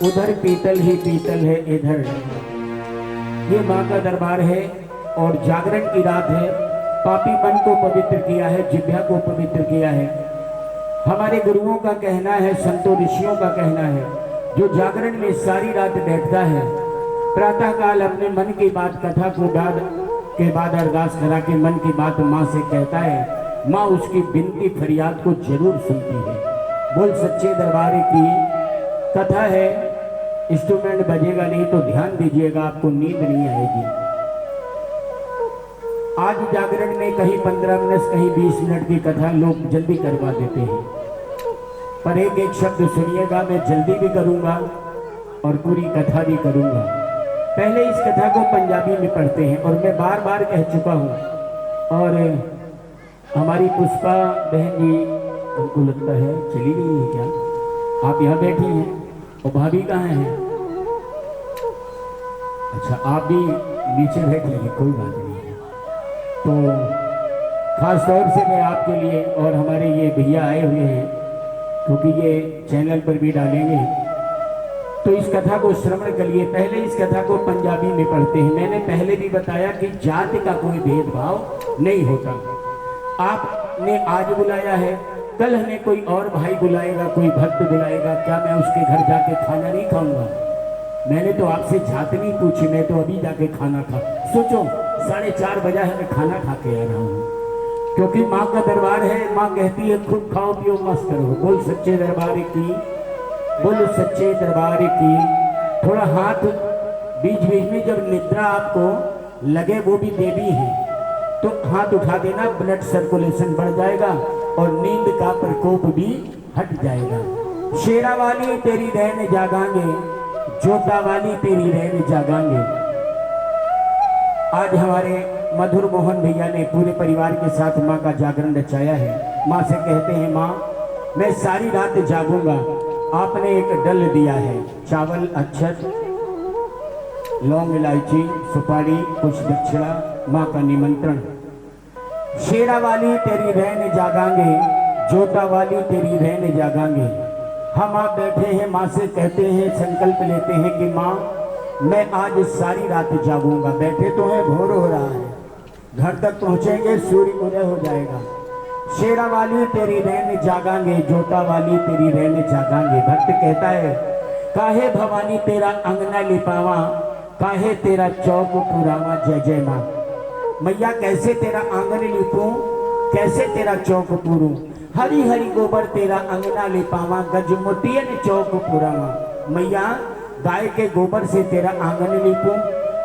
उधर पीतल ही पीतल है, इधर ये माँ का दरबार है और जागरण की रात है। पापी मन को पवित्र किया है, जिह्वा को पवित्र किया है। हमारे गुरुओं का कहना है, संतों ऋषियों का कहना है, जो जागरण में सारी रात बैठता है, प्रातः काल अपने मन की बात कथा को के बाद अरदास करा के मन की बात माँ से कहता है, माँ उसकी विनती फरियाद को जरूर सुनती है। बोल सच्चे दरबार की कथा है। इंस्ट्रूमेंट बजेगा नहीं तो ध्यान दीजिएगा, आपको नींद नहीं आएगी। आज जागरण में कहीं 15 मिनट कहीं 20 मिनट की कथा लोग जल्दी करवा देते हैं, पर एक एक शब्द सुनिएगा। मैं जल्दी भी करूंगा और पूरी कथा भी करूंगा। पहले इस कथा को पंजाबी में पढ़ते हैं और मैं बार बार कह चुका हूं। और हमारी पुष्पा बहन जी, उनको लगता है चली गई है क्या? आप यहाँ बैठी हैं और भाभी कहाँ हैं? अच्छा, आप भी नीचे बैठी हैं, कोई बात नहीं है। तो खास तौर से मैं आपके लिए और हमारे ये भैया आए हुए हैं, क्योंकि ये चैनल पर भी डालेंगे, तो इस कथा को श्रवण करिए। पहले इस कथा को पंजाबी में पढ़ते हैं। मैंने पहले भी बताया कि जाति का कोई भेदभाव नहीं होता। आपने आज बुलाया है, कल हमें कोई और भाई बुलाएगा, कोई भक्त बुलाएगा, क्या मैं उसके घर जाके खाना नहीं खाऊंगा? मैंने तो आपसे जात नहीं पूछी, मैं तो अभी जाके खाना खा। सोचो 4:30 बजा है, मैं खाना खा के आ रहा हूँ, क्योंकि माँ का दरबार है। माँ कहती है खूब खाओ पियो मस्त करो। बोल सच्चे दरबार की, बोल सच्चे दरबार की। थोड़ा हाथ बीच बीच में जब निद्रा आपको लगे, वो भी देवी है, तो हाथ उठा देना, ब्लड सर्कुलेशन बढ़ जाएगा और नींद का प्रकोप भी हट जाएगा। शेरा वाली तेरी रहन जागांगे, जोता वाली तेरी रहन जागांगे। आज हमारे मधुर मोहन भैया ने पूरे परिवार के साथ माँ का जागरण रचाया है। माँ से कहते हैं, माँ मैं सारी रात जागूंगा। आपने एक डल दिया है, चावल, अक्षत, लौंग, इलायची, सुपारी, कुछ दक्षिणा, माँ का निमंत्रण। शेरा वाली तेरी रहन जागांगे, जोता वाली तेरी रहन जागांगे। हम आप बैठे हैं, माँ से कहते हैं, संकल्प लेते हैं कि माँ मैं आज सारी रात जागूंगा। बैठे तो है, भोर हो रहा है, घर तक पहुंचेंगे सूर्य उदय हो जाएगा। शेरा वाली तेरी रहन जागांगे, जोता वाली तेरी रहन जागांगे। भक्त कहता है, काहे भवानी तेरा अंगना लिपावा, काहे तेरा चौक पुरावा, जय जय माँ। मैया कैसे तेरा आंगन लिपूं, कैसे तेरा चौक पूरूं। हरी हरी गोबर तेरा अंगना लिपावा, गजमुटियन चौक पुरावा। मैया गाय के गोबर से तेरा आंगन लिपूं,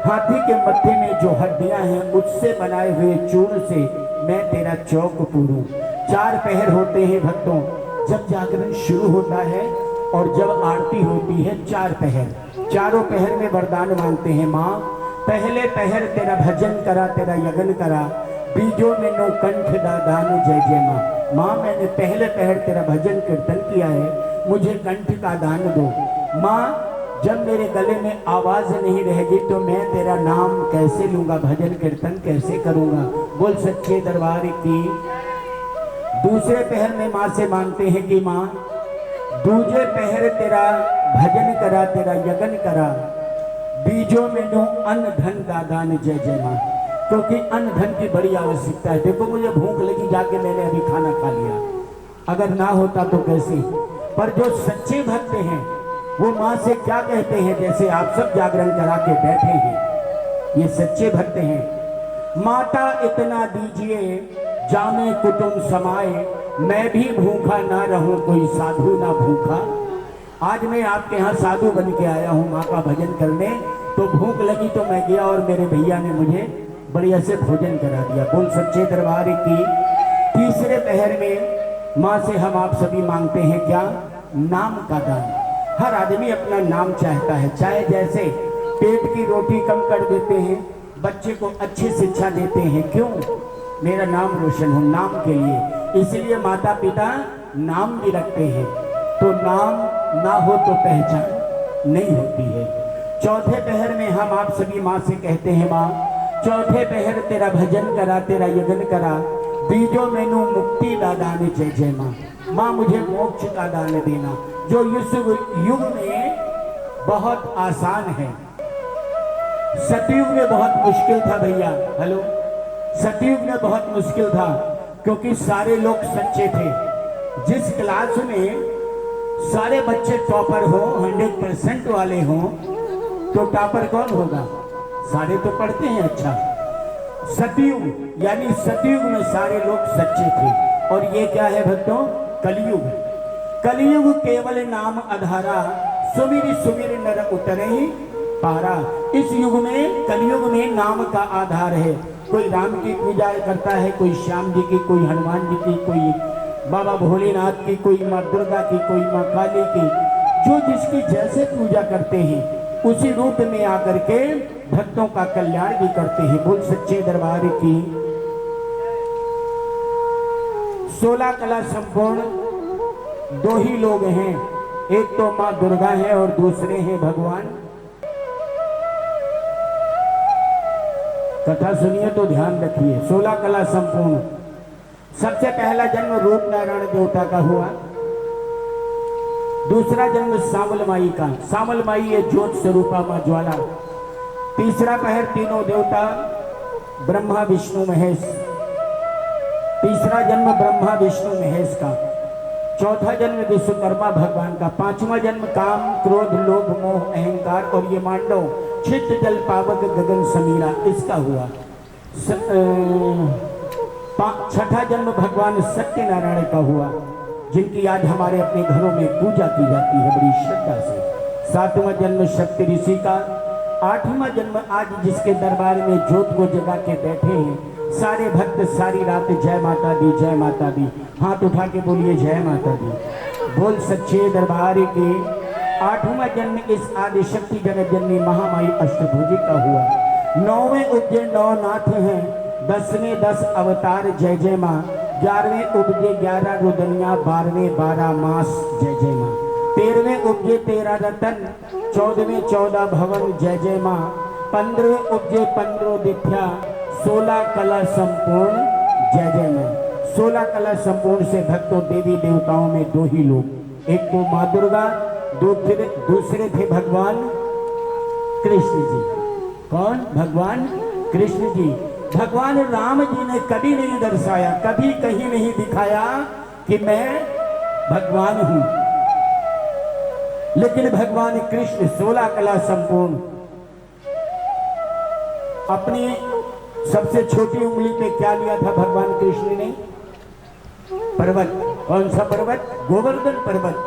हाथी के मत्थे में जो हड्डियां हैं उससे बनाए हुए चूर्ण से मैं तेरा चौक पूरूं। 4 पहर होते हैं भक्तों, जब जागरण शुरू होता है और जब आरती होती है। 4 पहर, चारों पहर में वरदान मांगते हैं। माँ पहले पहर तेरा भजन करा, तेरा यज्ञ करा, बीजों में नो कंठ दान, जय जय माँ। माँ मैंने पहले पहर तेरा भजन कीर्तन किया है, मुझे कंठ का दान दो। माँ जब मेरे गले में आवाज नहीं रहेगी तो मैं तेरा नाम कैसे लूंगा, भजन कीर्तन कैसे करूंगा। बोल सच्चे दरबार की। दूसरे पहर में माँ से मांगते हैं कि माँ दूजे पहर तेरा भजन करा, तेरा यज्ञ करा, बीजों में नो अन्न धन दादान, जय जय माँ। क्योंकि अन्न धन की बड़ी आवश्यकता है। देखो मुझे भूख लगी, जाके मैंने अभी खाना खा लिया, अगर ना होता तो कैसे। पर जो सच्चे भक्त हैं वो माँ से क्या कहते हैं, जैसे आप सब जागरण करा के बैठे हैं, ये सच्चे भक्त हैं। माता इतना दीजिए जामे कुटुंब समाए, मैं भी भूखा ना रहूं, कोई साधु ना भूखा। आज मैं आपके यहाँ साधु बन के आया हूँ माँ का भजन करने, तो भूख लगी तो मैं गया और मेरे भैया ने मुझे बढ़िया से भोजन करा दिया। बोल सच्चे दरबार की। तीसरे पहर में माँ से हम आप सभी मांगते हैं क्या, नाम का दान। हर आदमी अपना नाम चाहता है, चाहे जैसे पेट की रोटी कम कर देते हैं, बच्चे को अच्छी शिक्षा देते हैं, क्यों, मेरा नाम रोशन हो, नाम के लिए। इसलिए माता पिता नाम भी रखते हैं। तो नाम ना हो तो पहचान नहीं होती है। चौथे पहर में हम आप सभी माँ से कहते हैं, माँ चौथे पहर तेरा भजन करा, तेरा यज्ञ करा, बीजो मैनू मुक्ति दादान, जय जय माँ। माँ मुझे मोक्ष का दान देना। जो इस युग में बहुत आसान है। सतयुग में बहुत मुश्किल था भैया। हेलो, सतयुग में बहुत मुश्किल था क्योंकि सारे लोग सच्चे थे। जिस क्लास में सारे बच्चे टॉपर हो, 100% वाले हों, तो टॉपर कौन होगा? सारे तो पढ़ते हैं अच्छा। सतयुग यानी सतयुग में सारे लोग सच्चे थे। और ये क्या है भक्तों? कलयुग। कलयुग केवल नाम आधारा, सुमिर सुमिर नर उतरे ही पारा। इस युग में, कलयुग में नाम का आधार है। कोई राम की पूजा करता है, कोई श्याम जी की, कोई हनुमान जी की, कोई बाबा भोलेनाथ की, कोई माँ दुर्गा की, कोई माँ काली की। जो जिसकी जैसे पूजा करते हैं उसी रूप में आकर के भक्तों का कल्याण भी करते हैं। बोल सच्चे दरबार की। 16 कला संपूर्ण दो ही लोग हैं, एक तो माँ दुर्गा है और दूसरे हैं भगवान। कथा सुनिए तो ध्यान रखिए। 16 कला संपूर्ण। सबसे पहला जन्म रूप नारायण देवता का हुआ। दूसरा जन्म सामल माई का। सामल माई है ज्योत स्वरूपा मां ज्वाला। तीसरा पहर तीनों देवता ब्रह्मा विष्णु महेश। तीसरा जन्म ब्रह्मा विष्णु महेश का। चौथा जन्म विश्वकर्मा भगवान का। पांचवा जन्म काम क्रोध लोभ मोह अहंकार और ये मांडव चित्त जल पावक गगन समीरा इसका हुआ। छठा जन्म भगवान सत्यनारायण का हुआ, जिनकी आज हमारे अपने घरों में पूजा की जाती है बड़ी श्रद्धा से। सातवां जन्म शक्ति ऋषि का। आठवां जन्म आज जिसके दरबार में ज्योत को जगा के बैठे हैं सारे भक्त सारी रात जय माता दी जय माता दी। हाथ उठा के बोलिए जय माता दी। बोल सच्चे दरबार के। आठवां जन्म इस आदिशक्ति जगत जननी महामाई अष्टभुजी का हुआ। 9वें उपजे 9 नाथ हैं, 10वें 10 अवतार जय जय माँ। 11वें उपजे 11 रुदनिया, 12वें 12 मास जय जय माँ। 13वें उपजे 13 रतन, 14वें 14 भवन जय जय माँ। 15वें उपजे 15 दिथ्या, 16 कला संपूर्ण जय जय माँ। 16 कला संपूर्ण से भक्तों देवी देवताओं में दो ही लोग, एक तो माँ दुर्गा, दूसरे थे भगवान कृष्ण जी। कौन? भगवान कृष्ण जी। भगवान राम जी ने कभी नहीं दर्शाया, कभी कहीं नहीं दिखाया कि मैं भगवान हूं, लेकिन भगवान कृष्ण 16 कला संपूर्ण अपनी सबसे छोटी उंगली पे क्या लिया था भगवान कृष्ण ने? पर्वत। कौन सा पर्वत? गोवर्धन पर्वत।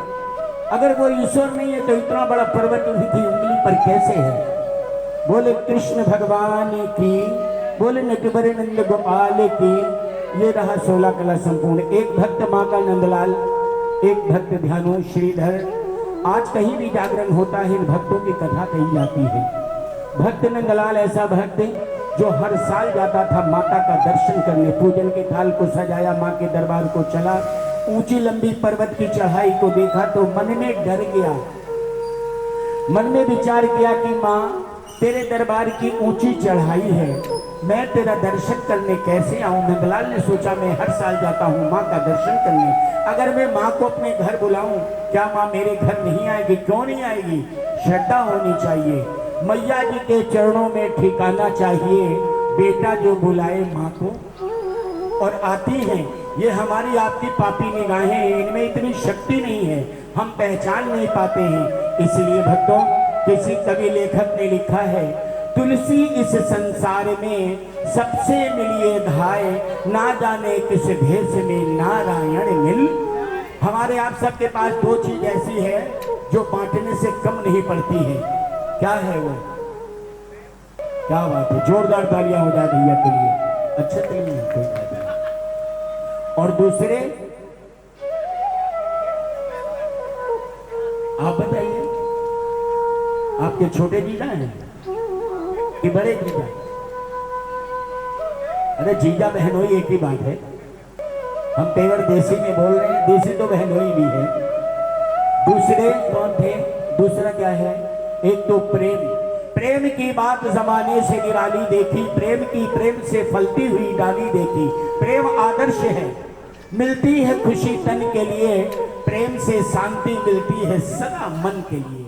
अगर वो ईश्वर नहीं है तो इतना बड़ा पर्वत उनकी उंगली पर कैसे है? बोले कृष्ण भगवान की, बोले नटवर नंद गोपाल की। ये रहा 16 कला संपूर्ण। एक भक्त माँ का नंदलाल, एक भक्त ध्यानो श्रीधर। आज कहीं भी जागरण होता है इन भक्तों की कथा कही जाती है। भक्त नंदलाल ऐसा भक्त जो हर साल जाता था माता का दर्शन करने, पूजन के थाल को सजाया, माँ के दरबार को चला, ऊंची लंबी पर्वत की चढ़ाई को देखा तो मन में डर गया। मन में विचार किया कि माँ तेरे दरबार की ऊंची चढ़ाई है, मैं तेरा दर्शन करने कैसे आऊं? नंदलाल ने सोचा मैं हर साल जाता हूं माँ का दर्शन करने, अगर मैं माँ को अपने घर बुलाऊं क्या माँ मेरे घर नहीं आएगी? क्यों नहीं आएगी? श्रद्धा होनी चाहिए। मैया जी के चरणों में ठिकाना चाहिए, बेटा जो बुलाए माँ को और आती हैं। ये हमारी आपकी पापी निगाहें हैं, इनमें इतनी शक्ति नहीं है, हम पहचान नहीं पाते हैं। इसलिए भक्तों, किसी कवि लेखक ने लिखा है, तुलसी इस संसार में सबसे मिलिए धाय, ना जाने किस भेष में नारायण मिल। हमारे आप सबके पास दो चीज ऐसी है जो बांटने से कम नहीं पड़ती है। क्या है वो? क्या बात है, जोरदार तालियां हो जाए भैया के लिए। अच्छा तो नहीं है, कोई बात नहीं। और दूसरे आप बताइए, आपके छोटे जीजा हैं कि बड़े जीजा? अरे जीजा बहनोई एक ही बात है, हम तेवर देसी में बोल रहे हैं, देसी तो बहनोई भी है। दूसरे कौन थे? दूसरा क्या है? एक तो प्रेम। प्रेम की बात जमाने से निराली देखी, प्रेम की प्रेम से फलती हुई डाली देखी। प्रेम आदर्श है, मिलती है खुशी तन के लिए, प्रेम से शांति मिलती है सदा मन के लिए।